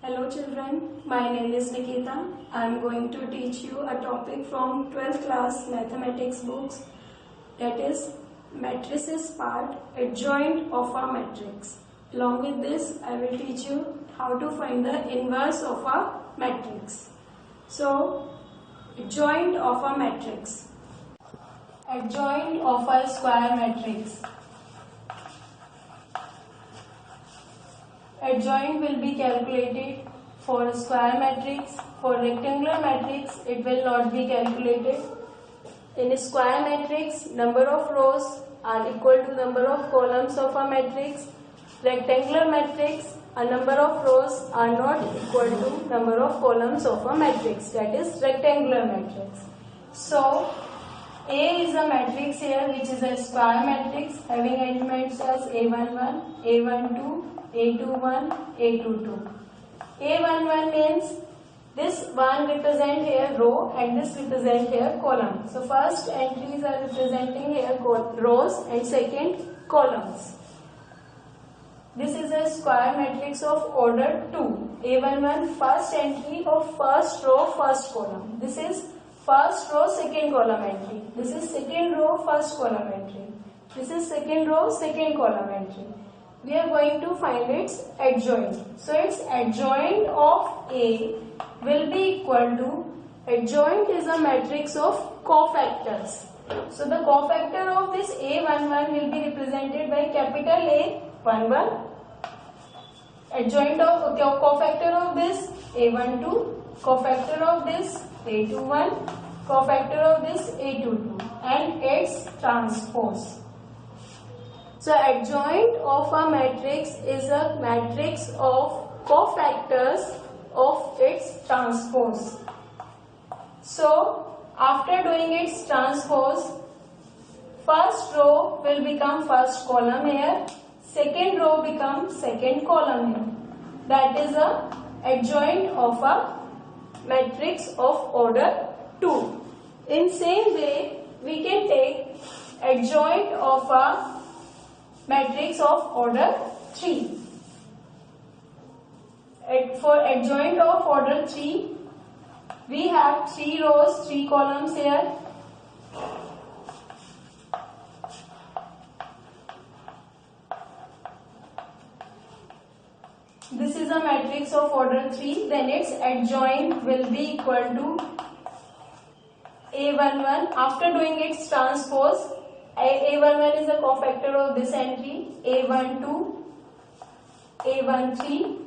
Hello children, my name is Nikita. I am going to teach you a topic from 12th class mathematics books, that is matrices part, adjoint of a matrix. Along with this, I will teach you how to find the inverse of a matrix. So, adjoint of a matrix. Adjoint of a square matrix. Adjoint will be calculated for a square matrix. For rectangular matrix, it will not be calculated. In a square matrix, number of rows are equal to number of columns of a matrix. Rectangular matrix, a number of rows are not equal to number of columns of a matrix. That is rectangular matrix. So, A is a matrix here which is a square matrix having elements as A11, A12, A21, A22. A11 means this one represent here row and this represent here column. So first entries are representing here rows and second columns. This is a square matrix of order 2. A11 first entry of first row, first column. This is first row, second column entry. This is second row, first column entry. This is second row, second column entry. We are going to find its adjoint. So its adjoint of A will be equal to, adjoint is a matrix of cofactors. So the cofactor of this A11 will be represented by capital A11. Adjoint of cofactor of this A12, cofactor of this A21, cofactor of this A22 and its transpose. So adjoint of a matrix is a matrix of cofactors of its transpose. So after doing its transpose, first row will become first column here, second row becomes second column here. That is a adjoint of a matrix of order 2. In same way, we can take adjoint of a matrix of order 3. For adjoint of order 3, we have 3 rows, 3 columns here. This is a matrix of order 3, then its adjoint will be equal to A11. After doing its transpose, A11 is a cofactor of this entry, A12, A13,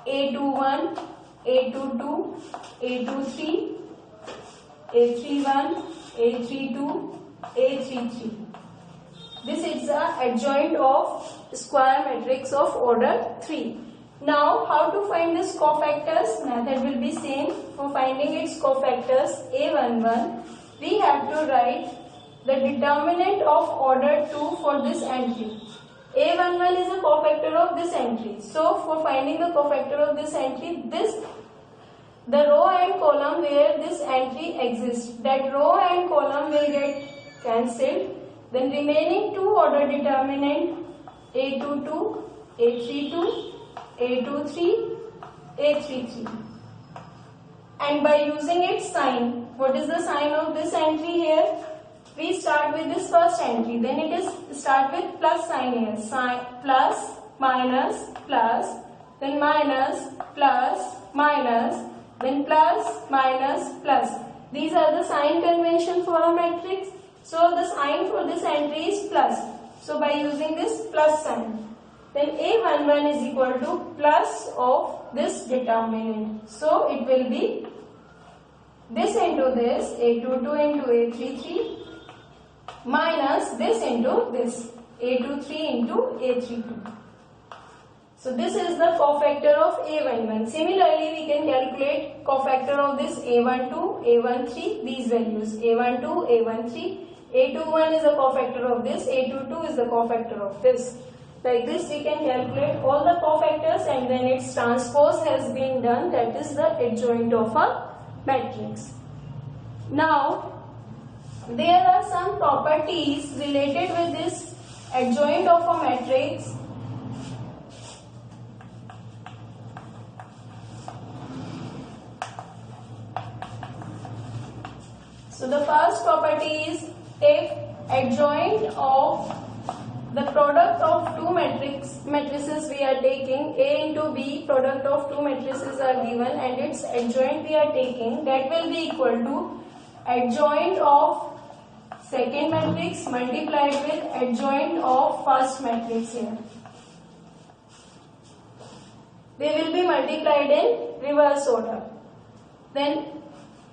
A21, A22, A23, A31, A32, A33. This is the adjoint of square matrix of order 3. Now, how to find this cofactors? Method will be same. For finding its cofactors A11, we have to write the determinant of order 2 for this entry. A11 is a cofactor of this entry. So for finding the cofactor of this entry, the row and column where this entry exists, that row and column will get cancelled. Then remaining 2 order determinant A22, A32, A23, A33. And by using its sign, what is the sign of this entry here? We start with this first entry, then it is start with plus sign here, sign plus, minus, plus, then minus, plus, minus, then plus, minus, plus. These are the sign convention for a matrix. So the sign for this entry is plus. So by using this plus sign, then A11 is equal to plus of this determinant. So it will be this into this, A22 into A33, minus this into this, A23 into A32. So this is the cofactor of A11. Similarly, we can calculate cofactor of this A12, A13, these values, A12, A13, A21 is the cofactor of this, A22 is the cofactor of this. Like this we can calculate all the cofactors and then its transpose has been done, that is the adjoint of a matrix. Now, there are some properties related with this adjoint of a matrix the first property is if adjoint of the product of two matrices we are taking, A into B, product of two matrices are given and its adjoint we are taking, that will be equal to adjoint of second matrix multiplied with adjoint of first matrix here. They will be multiplied in reverse order. Then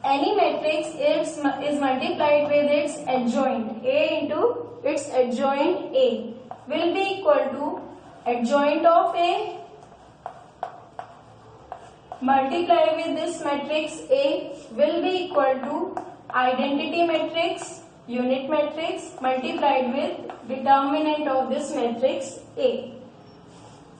any matrix is multiplied with its adjoint, A into its adjoint A, will be equal to adjoint of A multiplied with this matrix A will be equal to identity matrix, unit matrix multiplied with determinant of this matrix A.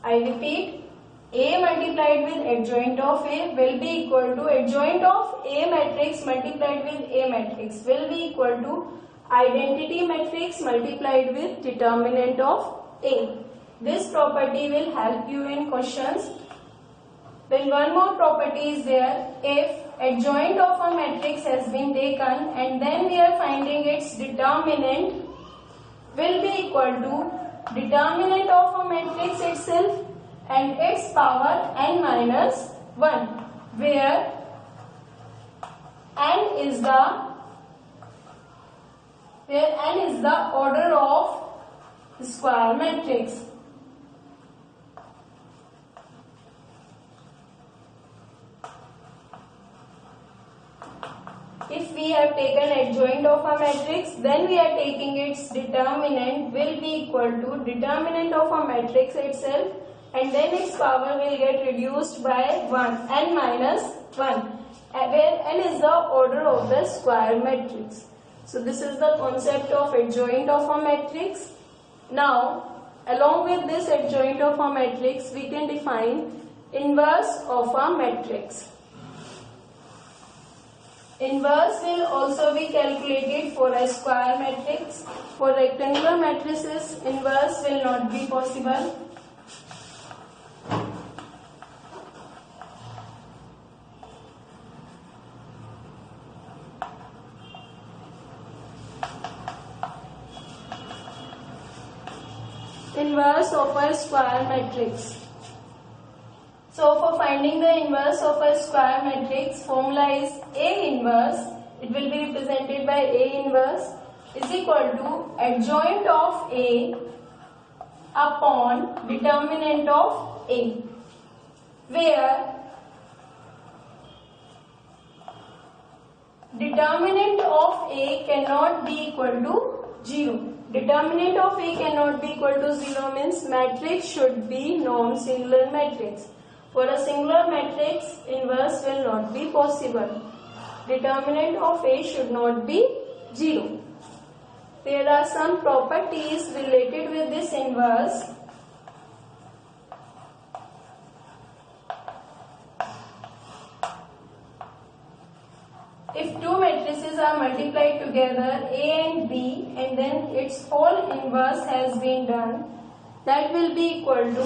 I repeat, A multiplied with adjoint of A will be equal to adjoint of A matrix multiplied with A matrix will be equal to identity matrix multiplied with determinant of A. This property will help you in questions. Then one more property is there. If adjoint of a matrix has been taken and then we are finding its determinant will be equal to determinant of a matrix itself and its power n minus 1, where n is the order of the square matrix. If we have taken adjoint of a matrix, then we are taking its determinant will be equal to determinant of a matrix itself and then its power will get reduced by 1, n minus 1, where n is the order of the square matrix. So this is the concept of adjoint of a matrix. Now, along with this adjoint of a matrix, we can define inverse of a matrix. Inverse will also be calculated for a square matrix. For rectangular matrices, inverse will not be possible. Inverse of a square matrix. So for finding the inverse of a square matrix, formula is A inverse, it will be represented by A inverse is equal to adjoint of A upon determinant of A, where determinant of A cannot be equal to 0. Determinant of A cannot be equal to 0 means matrix should be non-singular matrix. For a singular matrix, inverse will not be possible. Determinant of A should not be 0. There are some properties related with this inverse. If two matrices are multiplied together, A and B, and then its whole inverse has been done, that will be equal to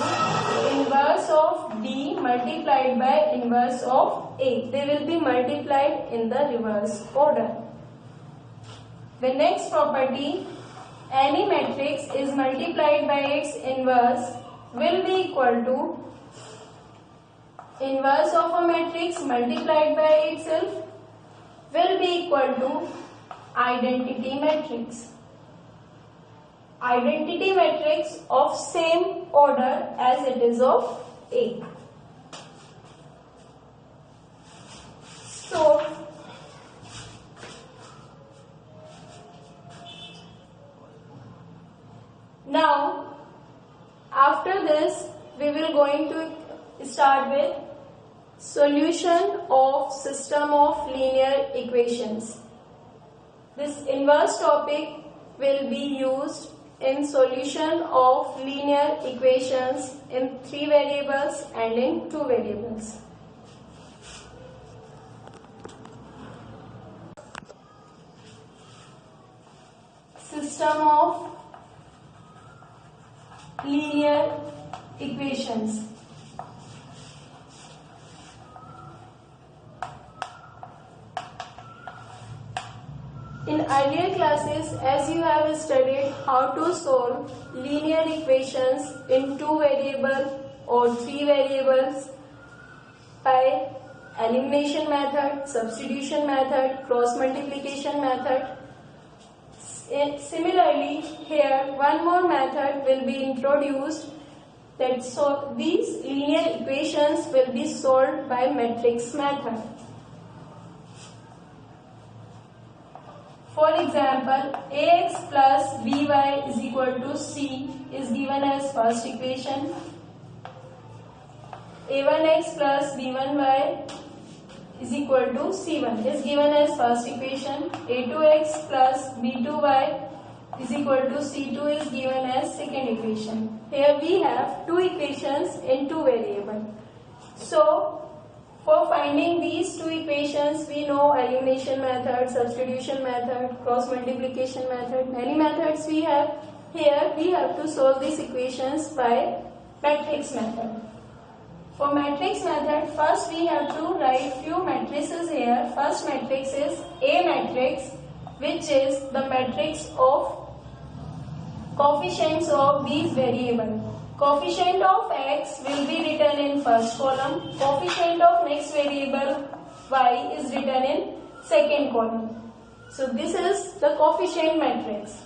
inverse of B multiplied by inverse of A. They will be multiplied in the reverse order. The next property, any matrix is multiplied by its inverse will be equal to inverse of a matrix multiplied by itself will be equal to identity matrix. Identity matrix of same order as it is of A. So, now after this we will going to start with solution of system of linear equations. This inverse topic will be used in solution of linear equations in 3 variables and in 2 variables. System of linear equations. In earlier classes, as you have studied how to solve linear equations in 2 variable or 3 variables by elimination method, substitution method, cross multiplication method. Similarly, here one more method will be introduced, that so these linear equations will be solved by matrix method. For example, ax plus by is equal to c is given as first equation. a1x plus b1y is equal to c1 is given as first equation. a2x plus b2y is equal to c2 is given as second equation. Here we have two equations in two variables. So for finding these two equations, we know elimination method, substitution method, cross multiplication method, many methods we have. Here we have to solve these equations by matrix method. For matrix method, first we have to write few matrices here. First matrix is A matrix, which is the matrix of coefficients of these variables. Coefficient of x will be written in first column. Coefficient of next variable y is written in second column. So this is the coefficient matrix.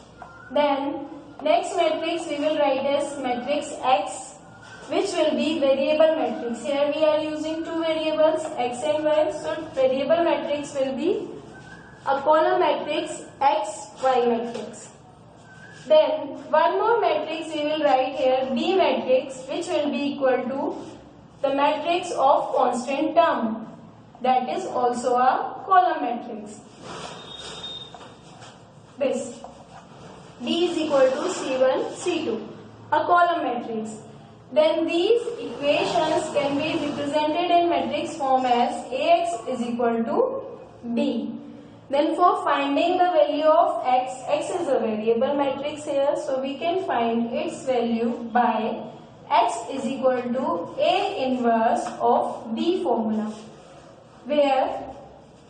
Then next matrix we will write as matrix x, which will be variable matrix. Here we are using two variables x and y. So variable matrix will be a column matrix x, y matrix. Then one more matrix we will write here, B matrix, which will be equal to the matrix of constant term. That is also a column matrix. This D is equal to C1, C2, a column matrix. Then these equations can be represented in matrix form as Ax is equal to B. Then for finding the value of x, x is a variable matrix here, so we can find its value by x is equal to A inverse of B formula, where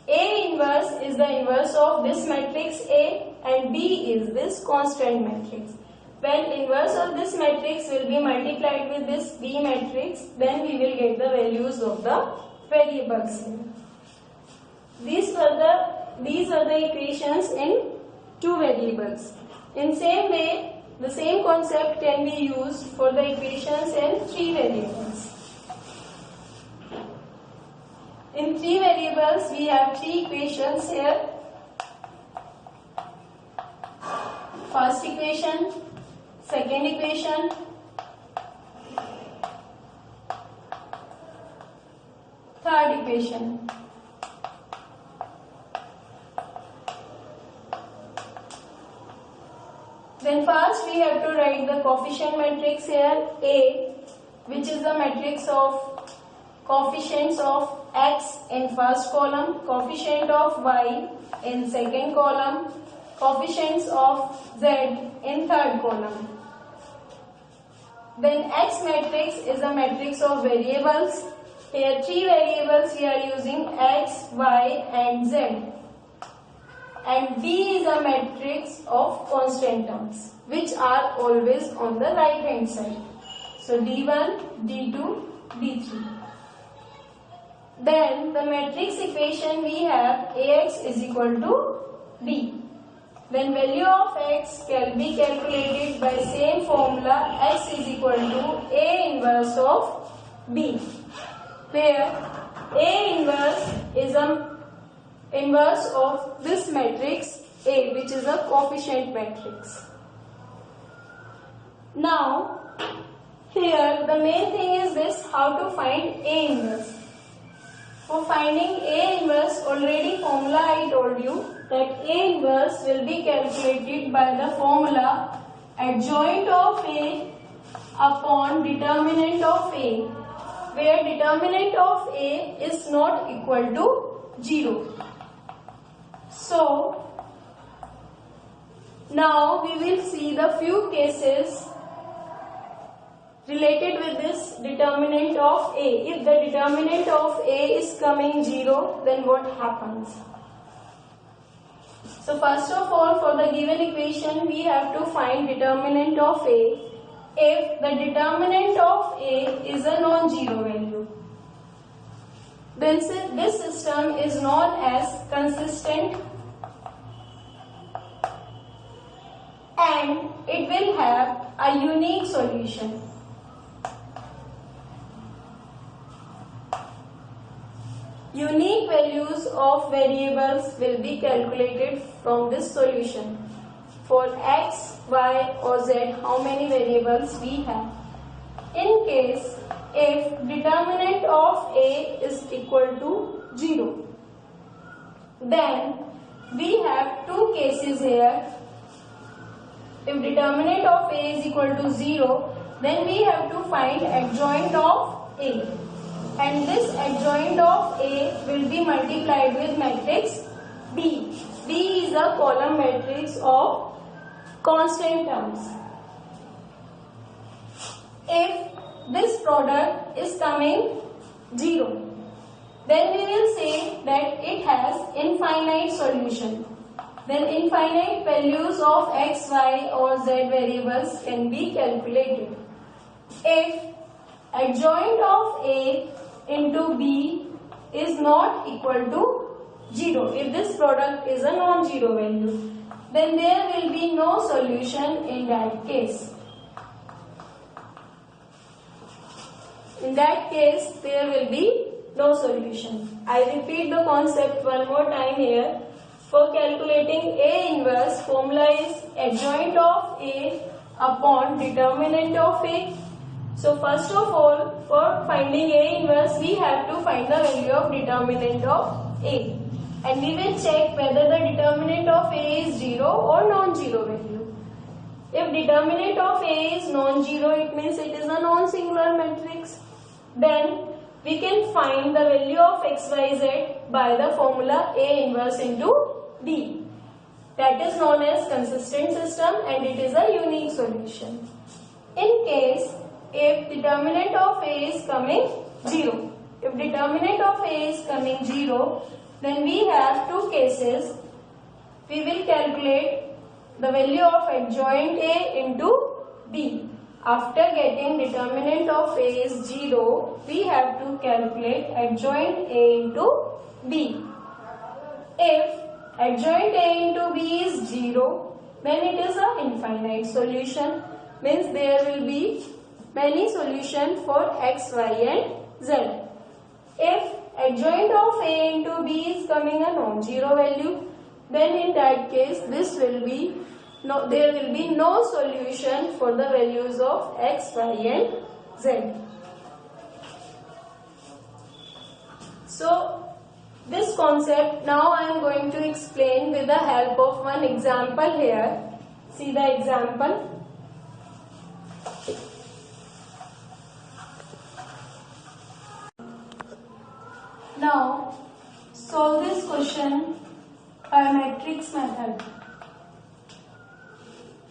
A inverse is the inverse of this matrix A and B is this constant matrix. When inverse of this matrix will be multiplied with this B matrix, then we will get the values of the variables here. These are the equations in two variables. In same way, the same concept can be used for the equations in three variables. In three variables, we have three equations here. First equation, second equation, third equation. Then first we have to write the coefficient matrix here, A, which is the matrix of coefficients of x in first column, coefficient of y in second column, coefficients of z in third column. Then X matrix is a matrix of variables. Here three variables we are using x, y and z. And B is a matrix of constant terms, which are always on the right hand side. So D1, D2, D3. Then the matrix equation we have Ax is equal to B. Then value of x can be calculated by same formula, x is equal to A inverse of B, where A inverse is a inverse of this matrix A, which is a coefficient matrix. Now here the main thing is this, how to find A inverse. For finding A inverse, already formula I told you that A inverse will be calculated by the formula adjoint of A upon determinant of A, where determinant of A is not equal to 0. So now we will see the few cases related with this determinant of A. If the determinant of A is coming 0, then what happens? So first of all, for the given equation, we have to find determinant of A if the determinant of A is a non-zero value. Then this system is known as consistent and it will have a unique solution. Unique values of variables will be calculated from this solution. For x, y or z, how many variables we have. In case if determinant of A is equal to 0, then we have two cases here. If determinant of A is equal to 0, then we have to find adjoint of A. And this adjoint of A will be multiplied with matrix B. B is a column matrix of constant terms. If this product is coming 0, then we will say that it has infinite solution. Then infinite values of x, y or z variables can be calculated. If adjoint of A into B is not equal to 0, if this product is a non-zero value, then there will be no solution in that case. In that case, there will be no solution. I repeat the concept one more time here. For calculating A inverse, formula is adjoint of A upon determinant of A. So first of all, for finding A inverse, we have to find the value of determinant of A. And we will check whether the determinant of A is 0 or non-zero value. If determinant of A is non-zero, it means it is a non-singular matrix. Then we can find the value of xyz by the formula A inverse into B. That is known as consistent system and it is a unique solution. In case if determinant of A is coming 0, if determinant of A is coming 0, then we have two cases. We will calculate the value of adjoint A into B. After getting determinant of A is 0, we have to calculate adjoint A into B. If adjoint A into B is 0, then it is an infinite solution. Means there will be many solutions for x, y and z. If adjoint of A into B is coming a non-zero value, then in that case there will be no solution for the values of x, y and z. So this concept now I am going to explain with the help of one example here. See the example. Now solve this question by matrix method.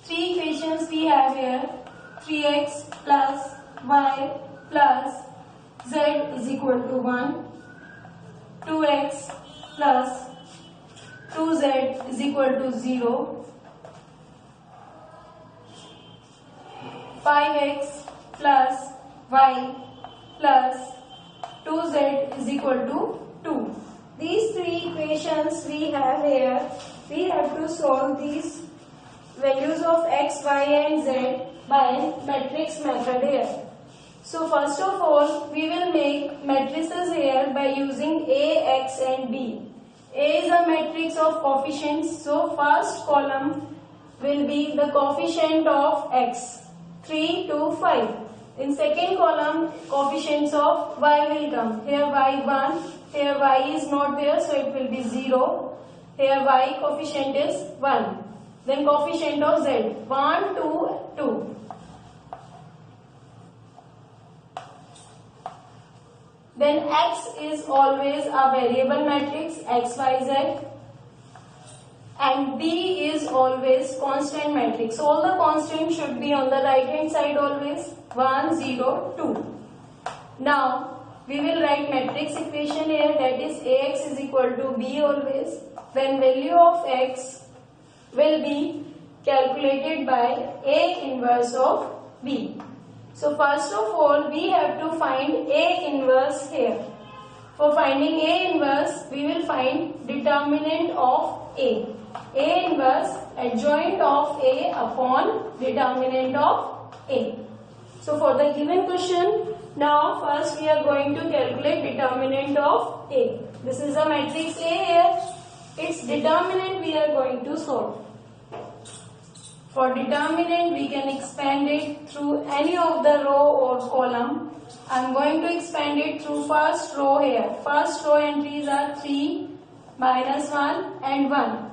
Three equations we have here: 3x plus y plus z is equal to 1, 2x plus 2z is equal to 0, 5x plus y plus 2z is equal to 2. These three equations we have here, we have to solve these values of x, y and z by matrix method here. So first of all, we will make matrices here by using A, X and B. A is a matrix of coefficients, so first column will be the coefficient of x, 3 to 5. In second column, coefficients of y will come. Here y 1, here y is not there, so it will be 0. Here y coefficient is 1. Then coefficient of z, 1, 2, 2. Then x is always a variable matrix, x, y, z. And B is always constant matrix. So all the constants should be on the right hand side always. 1, 0, 2. Now we will write matrix equation here, that is Ax is equal to B always. Then value of x will be calculated by A inverse of B. So first of all, we have to find A inverse here. For finding A inverse, we will find determinant of A. A inverse adjoint of A upon determinant of A. So for the given question, now first we are going to calculate determinant of A. This is a matrix A here. Its determinant we are going to solve. For determinant, we can expand it through any of the row or column. I am going to expand it through first row here. First row entries are 3, -1 and 1.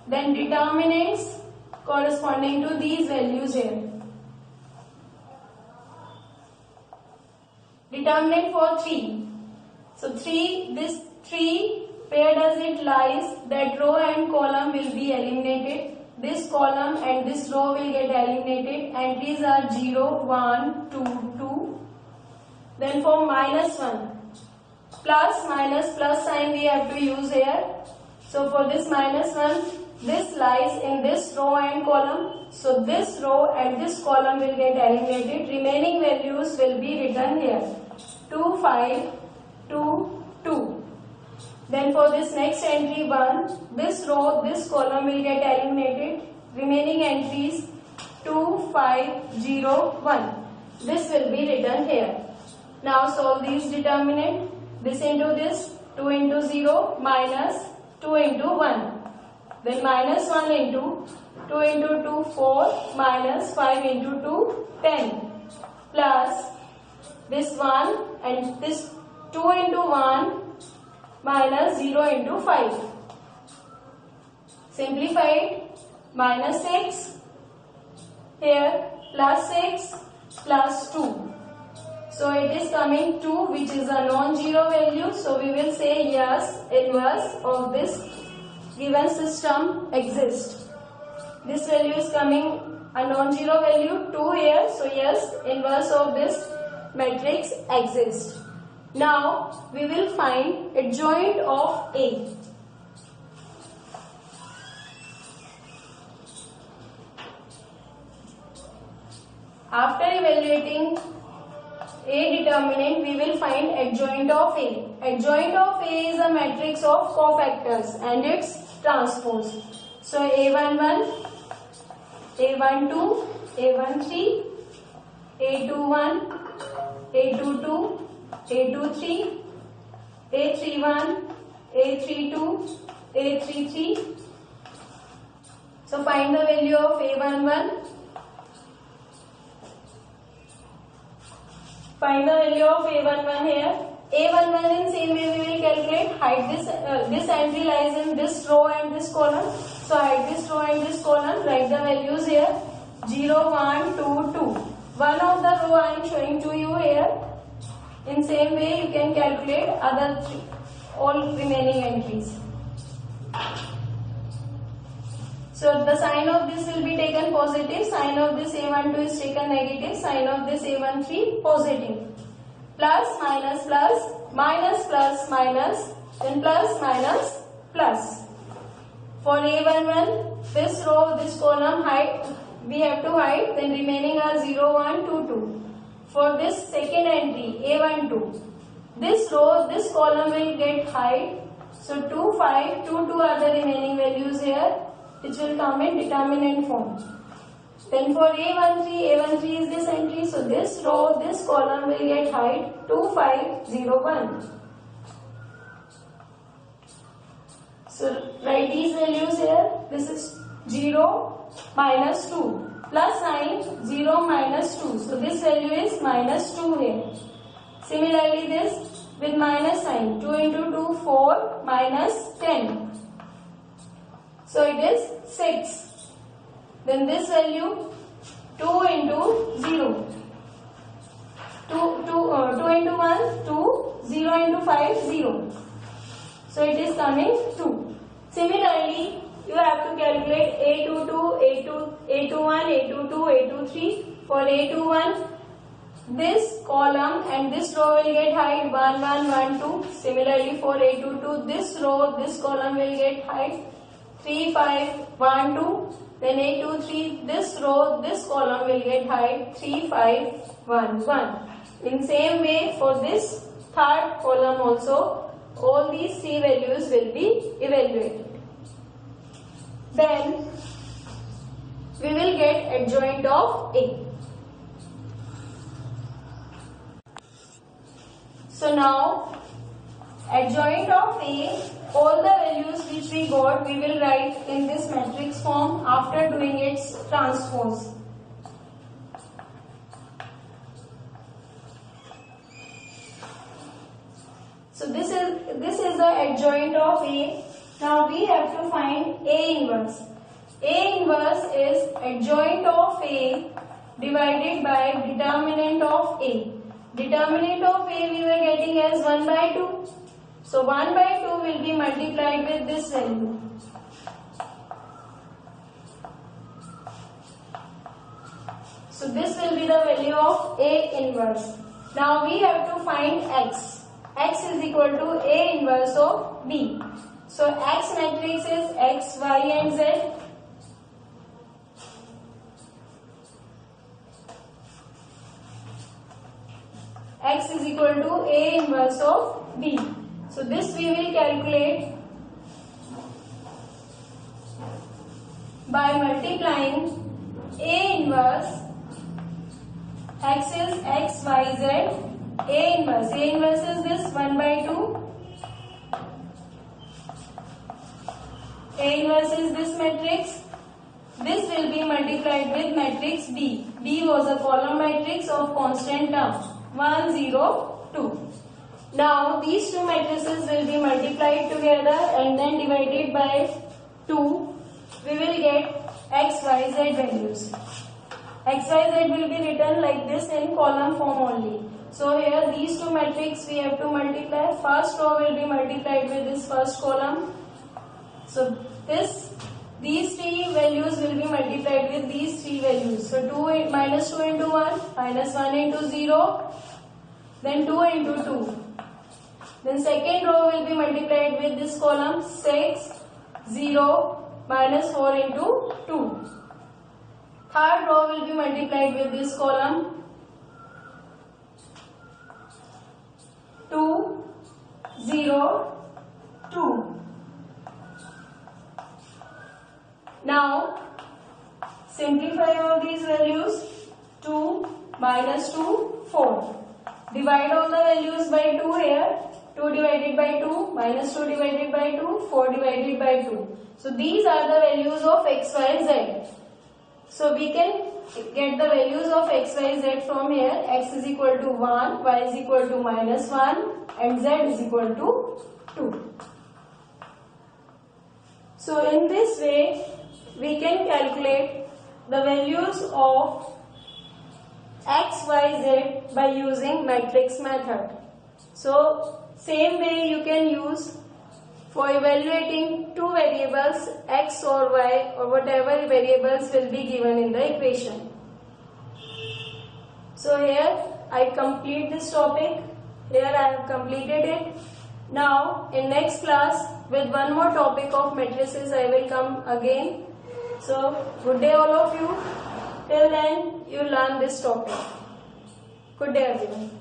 Then determinants corresponding to these values here. Determinant for 3. So 3, this 3, where does it lies? That row and column will be eliminated. This column and this row will get eliminated. Entries are 0, 1, 2, 2. Then for -1, plus minus plus sign we have to use here. So for this -1, this lies in this row and column. So this row and this column will get eliminated. Remaining values will be written here. 2, 5, 2, 2. Then for this next entry 1, this row, this column will get eliminated. Remaining entries 2, 5, 0, 1. This will be written here. Now solve these determinant. This into this, 2 into 0 minus 2 into 1. Then -1 into 2 into 2, 4 minus 5 into 2, 10. Plus this 1 and this 2 into 1 minus 0 into 5. Simplified, -6 here plus 6 plus 2. So it is coming 2, which is a non-zero value. So we will say yes, inverse of this given system exists. This value is coming a non-zero value 2 here. So yes, inverse of this matrix exists. Now we will find adjoint of A. After evaluating A determinant, we will find adjoint of A. Adjoint of A is a matrix of cofactors and its transpose. So A11, A12, A13, A21, A22, A23, A31, A32, A33. So find the value of A11. Find the value of A11 here. A11 in same way we will calculate. Hide this entry lies in this row and this column. So hide this row and this column. Write the values here. 0, 1, 2, 2. One of the row I am showing to you here. In same way you can calculate other three, all remaining entries. So the sign of this will be taken positive, sign of this A12 is taken negative, sign of this A13 positive. Plus, minus, plus, minus, plus, minus, then plus, minus, plus. For A11, this row, this column hide, we have to hide, then remaining are 0, 1, 2, 2. For this second entry, A12, this row, this column will get hide. So 2, 5, 2, 2 are the remaining values here, which will come in determinant form. Then for A13 is this entry, so this row, this column will get hide 2, 5, 0, 1. So write these values here. This is 0, minus 2, plus 9, 0, minus 2. So this value is minus 2 here. Similarly this with minus sign, 2 into 2, 4, minus 10. So it is 6. Then this value 2 into 0. 2 into 1, 2, 0 into 5, 0. So it is coming 2. Similarly, you have to calculate A22, A21, A22, A23. For A21, this column and this row will get hide 1, 1, 1, 2. Similarly for A22, this row, this column will get hide 3, 5, 1, 2. Then 8, 2, 3. This row, this column will get height 3, 5, 1, 1. In same way for this third column also, all these three values will be evaluated. Then we will get adjoint of A. So now adjoint of A, all the values which we got, we will write in this matrix form after doing its transpose. So this is the adjoint of A. Now we have to find A inverse. A inverse is adjoint of A divided by determinant of A. Determinant of A we were getting as 1 by 2. So 1 by 2 will be multiplied with this value. So this will be the value of A inverse. Now we have to find X. X is equal to A inverse of B. So X matrix is X, Y and Z. X is equal to A inverse of B. So this we will calculate by multiplying A inverse. X is X, Y, Z. A inverse. A inverse is this 1 by 2. A inverse is this matrix. This will be multiplied with matrix B. B was a column matrix of constant term. 1, 0, 2. Now these two matrices will be multiplied together and then divided by 2. We will get X, Y, Z values. X, Y, Z will be written like this in column form only. So here these two matrices we have to multiply. First row will be multiplied with this first column. So these three values will be multiplied with these three values. So minus 2 into 1, minus 1 into 0, then 2 into 2. Then second row will be multiplied with this column 6, 0, minus 4 into 2. Third row will be multiplied with this column 2, 0, 2. Now simplify all these values. 2 minus 2, 4. Divide all the values by 2 here. 2 divided by 2, minus 2 divided by 2, 4 divided by 2. So these are the values of X, Y, Z. So we can get the values of X, Y, Z from here. X is equal to 1, Y is equal to minus 1 and Z is equal to 2. So in this way we can calculate the values of X, Y, Z by using matrix method. So same way you can use for evaluating two variables X or Y or whatever variables will be given in the equation. So here I complete this topic. Here I have completed it. Now in next class with one more topic of matrices I will come again. So good day all of you. Till then you learn this topic. Good day everyone.